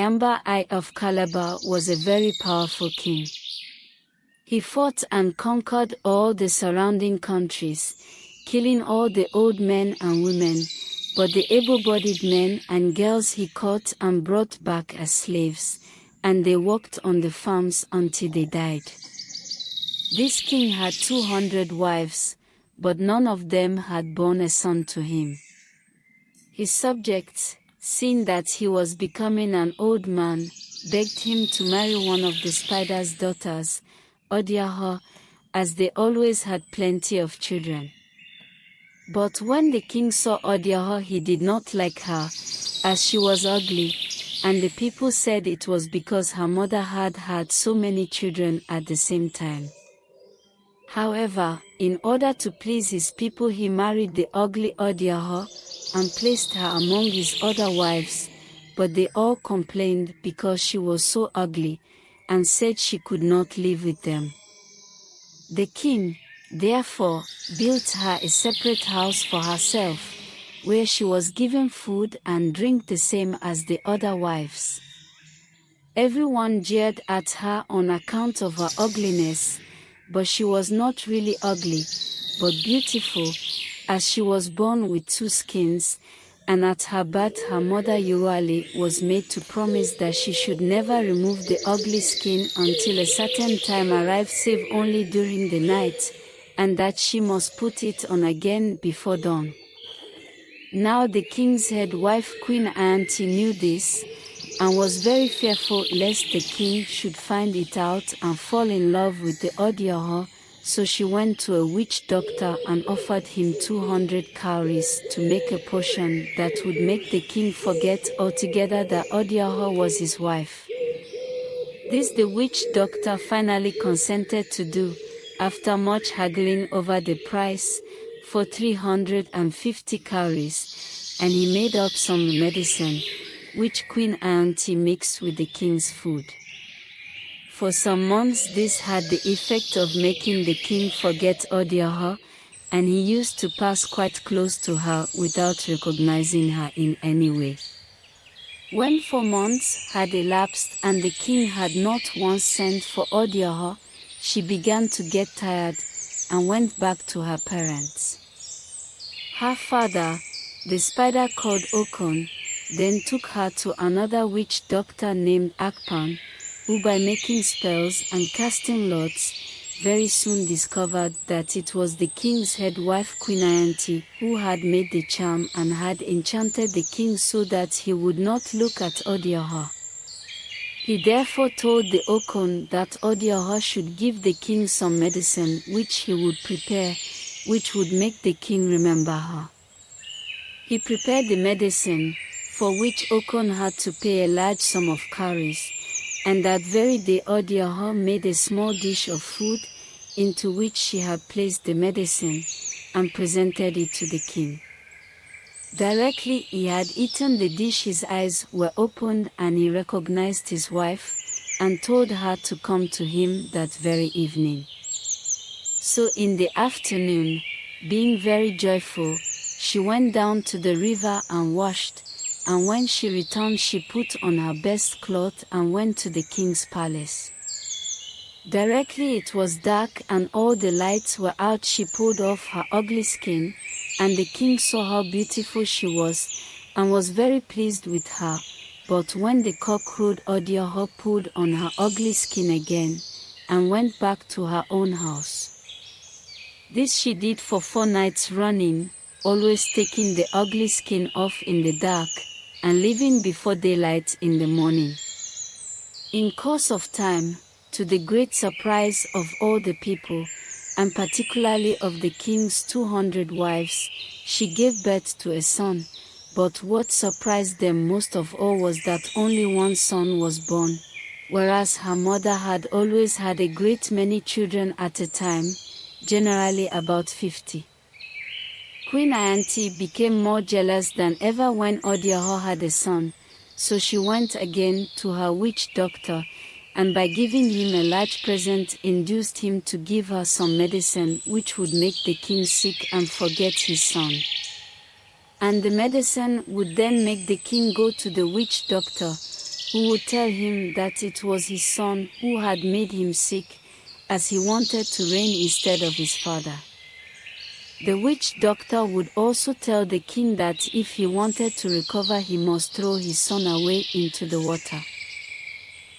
Eyamba of Calabar was a very powerful king. He fought and conquered all the surrounding countries, killing all the old men and women, but the able-bodied men and girls he caught and brought back as slaves, and they worked on the farms until they died. This king had 200 wives, but none of them had borne a son to him. His subjects, seeing that he was becoming an old man, begged him to marry one of the spider's daughters, Adiaha, as they always had plenty of children. But when the king saw Adiaha, he did not like her, as she was ugly, and the people said it was because her mother had had so many children at the same time. However, in order to please his people, he married the ugly Adiaha and placed her among his other wives, but they all complained because she was so ugly, and said she could not live with them. The king, therefore, built her a separate house for herself, where she was given food and drink the same as the other wives. Everyone jeered at her on account of her ugliness, but she was not really ugly, but beautiful, as she was born with 2 skins, and at her birth her mother Urali was made to promise that she should never remove the ugly skin until a certain time arrived, save only during the night, and that she must put it on again before dawn. Now the king's head wife Queen Ayanti knew this, and was very fearful lest the king should find it out and fall in love with the Adiaha, so she went to a witch doctor and offered him 200 cowries to make a potion that would make the king forget altogether that Adiaha was his wife. This the witch doctor finally consented to do, after much haggling over the price, for 350 cowries, and he made up some medicine, which Queen Ayanti mixed with the king's food. For some months this had the effect of making the king forget Adiaha, and he used to pass quite close to her without recognizing her in any way. When 4 months had elapsed and the king had not once sent for Adiaha, she began to get tired, and went back to her parents. Her father, the spider called Okon, then took her to another witch doctor named Akpan, who by making spells and casting lots, very soon discovered that it was the king's head wife Queen Ayanti who had made the charm and had enchanted the king so that he would not look at Adiaha. He therefore told the Okon that Adiaha should give the king some medicine which he would prepare, which would make the king remember her. He prepared the medicine, for which Okon had to pay a large sum of cowries, and that very day Adiaha made a small dish of food, into which she had placed the medicine, and presented it to the king. Directly he had eaten the dish, his eyes were opened and he recognized his wife, and told her to come to him that very evening. So in the afternoon, being very joyful, she went down to the river and washed, and when she returned she put on her best cloth and went to the king's palace. Directly it was dark and all the lights were out, she pulled off her ugly skin, and the king saw how beautiful she was, and was very pleased with her. But when the cock crowed, Adiaha pulled on her ugly skin again, and went back to her own house. This she did for 4 nights running, always taking the ugly skin off in the dark, and leaving before daylight in the morning. In course of time, to the great surprise of all the people, and particularly of the king's 200 wives, she gave birth to a son, but what surprised them most of all was that only 1 son was born, whereas her mother had always had a great many children at a time, generally about 50. Queen Ayanti became more jealous than ever when Adiaha had a son, so she went again to her witch doctor, and by giving him a large present induced him to give her some medicine which would make the king sick and forget his son. And the medicine would then make the king go to the witch doctor, who would tell him that it was his son who had made him sick, as he wanted to reign instead of his father. The witch doctor would also tell the king that if he wanted to recover he must throw his son away into the water.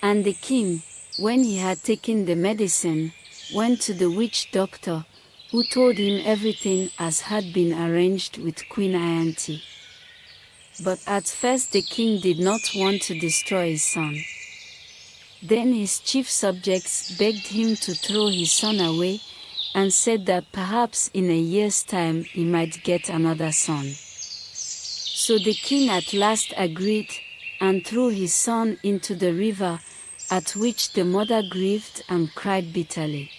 And the king, when he had taken the medicine, went to the witch doctor, who told him everything as had been arranged with Queen Ayanti. But at first the king did not want to destroy his son. Then his chief subjects begged him to throw his son away, and said that perhaps in a year's time he might get another son. So the king at last agreed, and threw his son into the river, at which the mother grieved and cried bitterly.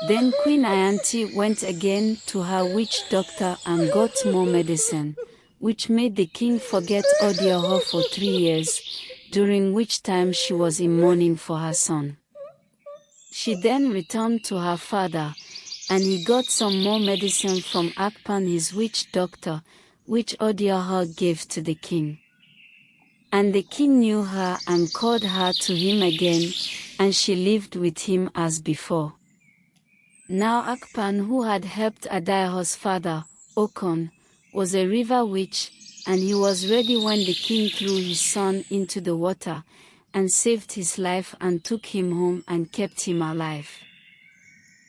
Then Queen Ayanti went again to her witch doctor and got more medicine, which made the king forget Adiaha for 3 years, during which time she was in mourning for her son. She then returned to her father, and he got some more medicine from Akpan his witch doctor, which Adiaha gave to the king. And the king knew her and called her to him again, and she lived with him as before. Now Akpan, who had helped Adiaha's father, Okon, was a river witch, and he was ready when the king threw his son into the water, and saved his life and took him home and kept him alive.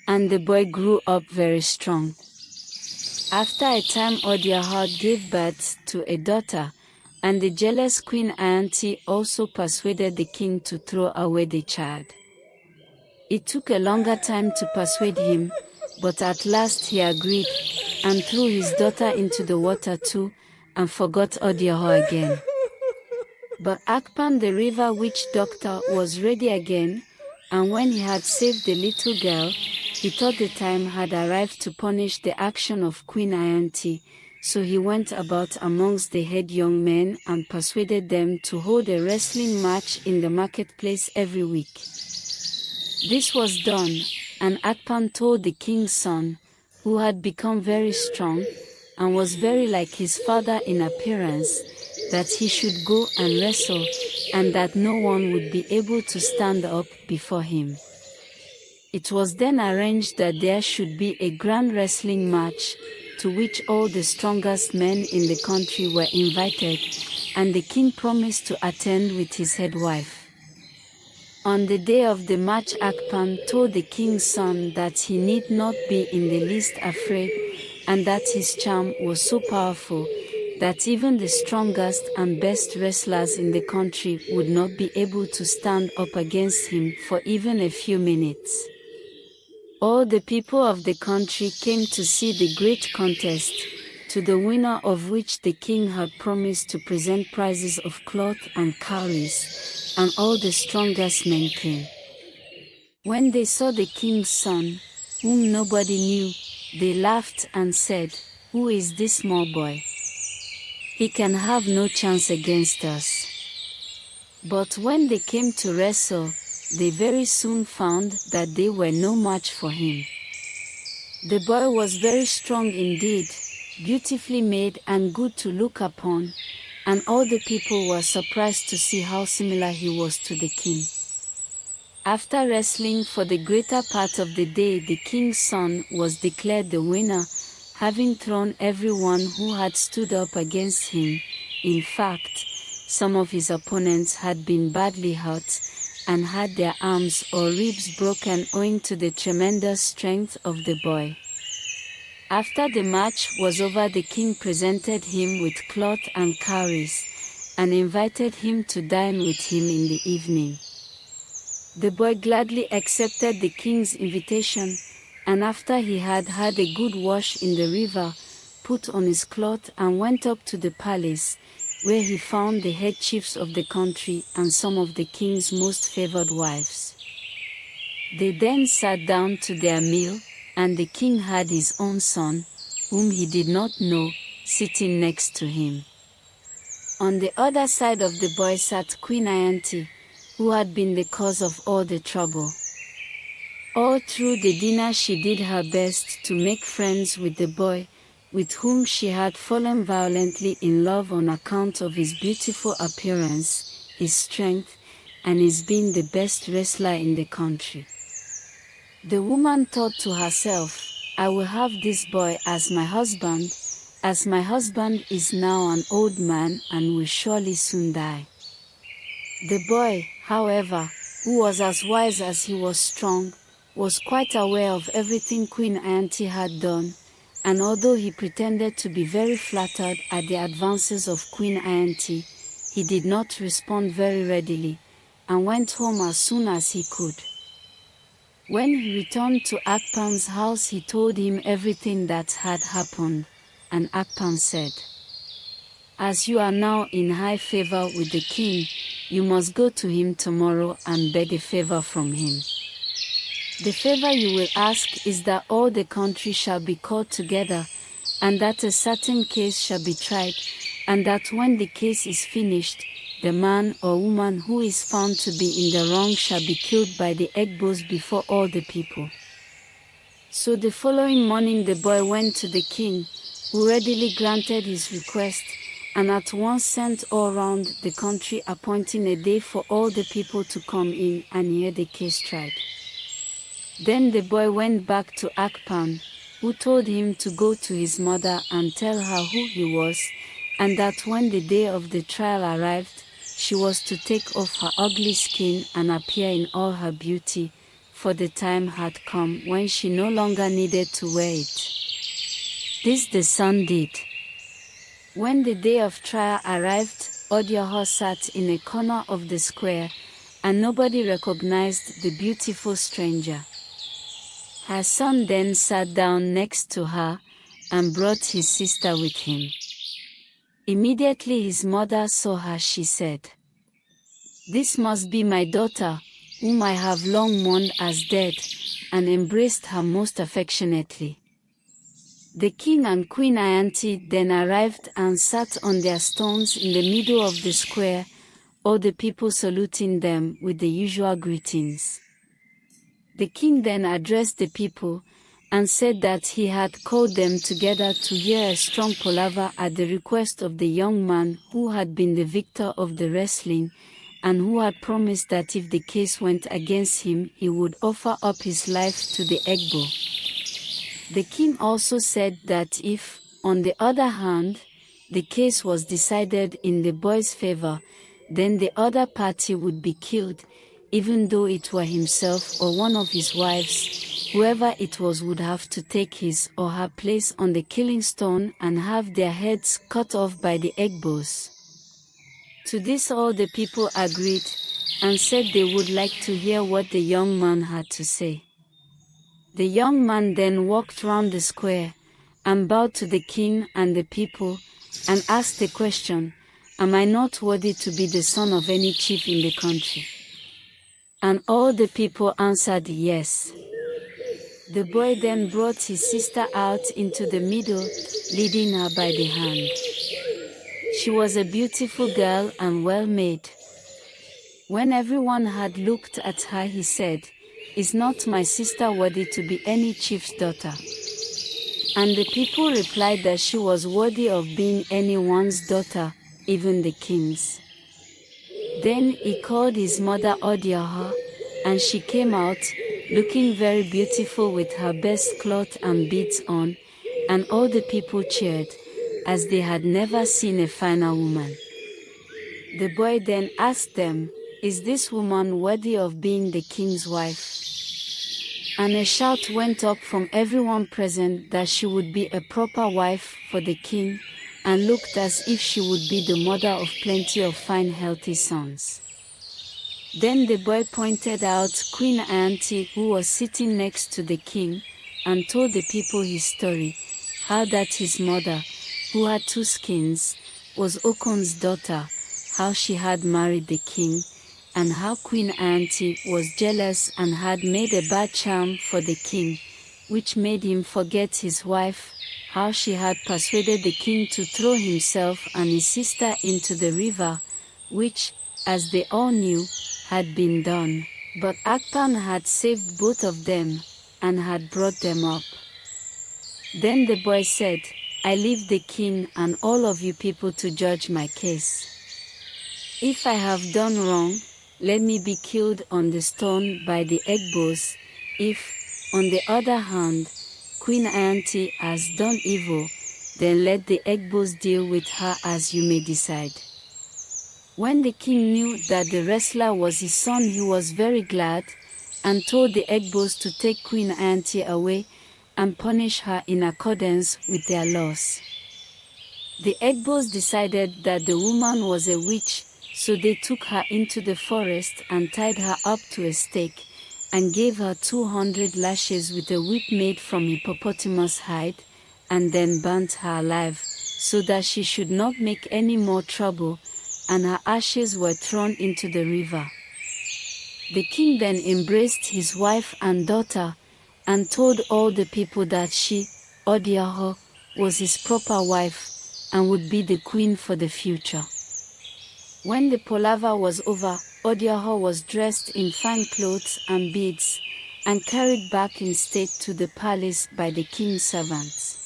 And the boy grew up very strong. After a time Adiaha gave birth to a daughter, and the jealous Queen Ayanti also persuaded the king to throw away the child. It took a longer time to persuade him, but at last he agreed, and threw his daughter into the water too, and forgot Adiaha again. But Akpan the river witch doctor was ready again, and when he had saved the little girl, he thought the time had arrived to punish the action of Queen Ayanti, so he went about amongst the head young men and persuaded them to hold a wrestling match in the marketplace every week. This was done, and Akpan told the king's son, who had become very strong, and was very like his father in appearance, that he should go and wrestle, and that no one would be able to stand up before him. It was then arranged that there should be a grand wrestling match, to which all the strongest men in the country were invited, and the king promised to attend with his head wife. On the day of the match Akpan told the king's son that he need not be in the least afraid, and that his charm was so powerful, that even the strongest and best wrestlers in the country would not be able to stand up against him for even a few minutes. All the people of the country came to see the great contest, to the winner of which the king had promised to present prizes of cloth and cowries, and all the strongest men came. When they saw the king's son, whom nobody knew, they laughed and said, "Who is this small boy? He can have no chance against us." But when they came to wrestle, they very soon found that they were no match for him. The boy was very strong indeed, beautifully made and good to look upon, and all the people were surprised to see how similar he was to the king. After wrestling for the greater part of the day, the king's son was declared the winner, having thrown everyone who had stood up against him. In fact, some of his opponents had been badly hurt, and had their arms or ribs broken owing to the tremendous strength of the boy. After the match was over, the king presented him with cloth and cowries, and invited him to dine with him in the evening. The boy gladly accepted the king's invitation, and after he had had a good wash in the river, put on his cloth and went up to the palace, where he found the head chiefs of the country and some of the king's most favored wives. They then sat down to their meal, and the king had his own son, whom he did not know, sitting next to him. On the other side of the boy sat Queen Ayanti, who had been the cause of all the trouble. All through the dinner she did her best to make friends with the boy, with whom she had fallen violently in love on account of his beautiful appearance, his strength, and his being the best wrestler in the country. The woman thought to herself, I will have this boy as my husband is now an old man and will surely soon die. The boy, however, who was as wise as he was strong, was quite aware of everything Queen Ayanti had done, and although he pretended to be very flattered at the advances of Queen Ayanti, he did not respond very readily, and went home as soon as he could. When he returned to Akpan's house, he told him everything that had happened, and Akpan said, As you are now in high favor with the king, you must go to him tomorrow and beg a favor from him. The favor you will ask is that all the country shall be called together, and that a certain case shall be tried, and that when the case is finished, the man or woman who is found to be in the wrong shall be killed by the Egbos before all the people. So the following morning the boy went to the king, who readily granted his request, and at once sent all round the country appointing a day for all the people to come in and hear the case tried. Then the boy went back to Akpan, who told him to go to his mother and tell her who he was, and that when the day of the trial arrived, she was to take off her ugly skin and appear in all her beauty, for the time had come when she no longer needed to wear it. This the son did. When the day of trial arrived, Adiaha sat in a corner of the square, and nobody recognized the beautiful stranger. Her son then sat down next to her, and brought his sister with him. Immediately his mother saw her, she said, This must be my daughter, whom I have long mourned as dead, and embraced her most affectionately. The king and Queen Ayanti then arrived and sat on their stones in the middle of the square, all the people saluting them with the usual greetings. The king then addressed the people, and said that he had called them together to hear a strong palaver at the request of the young man who had been the victor of the wrestling, and who had promised that if the case went against him he would offer up his life to the Egbo. The king also said that if, on the other hand, the case was decided in the boy's favor, then the other party would be killed, even though it were himself or one of his wives. Whoever it was would have to take his or her place on the killing stone and have their heads cut off by the Egbos. To this all the people agreed, and said they would like to hear what the young man had to say. The young man then walked round the square, and bowed to the king and the people, and asked the question, Am I not worthy to be the son of any chief in the country? And all the people answered yes. The boy then brought his sister out into the middle, leading her by the hand. She was a beautiful girl and well made. When everyone had looked at her, he said, Is not my sister worthy to be any chief's daughter? And the people replied that she was worthy of being anyone's daughter, even the king's. Then he called his mother Adiaha, and she came out, looking very beautiful with her best cloth and beads on, and all the people cheered, as they had never seen a finer woman. The boy then asked them, Is this woman worthy of being the king's wife? And a shout went up from everyone present that she would be a proper wife for the king, and looked as if she would be the mother of plenty of fine healthy sons. Then the boy pointed out Queen Ayanti, who was sitting next to the king, and told the people his story, how that his mother, who had 2 skins, was Okon's daughter, how she had married the king, and how Queen Ayanti was jealous and had made a bad charm for the king, which made him forget his wife, how she had persuaded the king to throw himself and his sister into the river, which, as they all knew, had been done, but Akpan had saved both of them, and had brought them up. Then the boy said, I leave the king and all of you people to judge my case. If I have done wrong, let me be killed on the stone by the Egbos. If, on the other hand, Queen Ayanti has done evil, then let the Egbos deal with her as you may decide. When the king knew that the wrestler was his son, he was very glad, and told the Egbos to take Queen Ayanti away and punish her in accordance with their laws. The Egbos decided that the woman was a witch, so they took her into the forest and tied her up to a stake, and gave her 200 lashes with a whip made from hippopotamus hide, and then burnt her alive, so that she should not make any more trouble, and her ashes were thrown into the river. The king then embraced his wife and daughter, and told all the people that she, Adiaha, was his proper wife, and would be the queen for the future. When the palaver was over, Adiaha was dressed in fine clothes and beads, and carried back in state to the palace by the king's servants.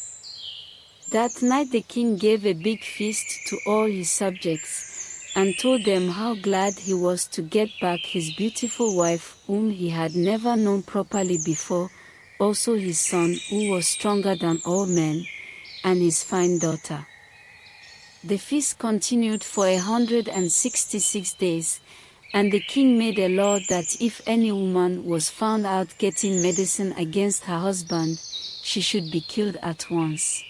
That night the king gave a big feast to all his subjects, and told them how glad he was to get back his beautiful wife whom he had never known properly before, also his son who was stronger than all men, and his fine daughter. The feast continued for 166 days, and the king made a law that if any woman was found out getting medicine against her husband, she should be killed at once.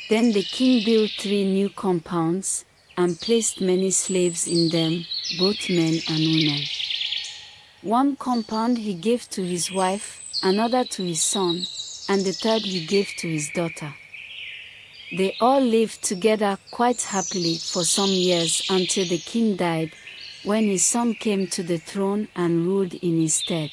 Then the king built 3 new compounds, and placed many slaves in them, both men and women. One compound he gave to his wife, another to his son, and the third he gave to his daughter. They all lived together quite happily for some years until the king died, when his son came to the throne and ruled in his stead.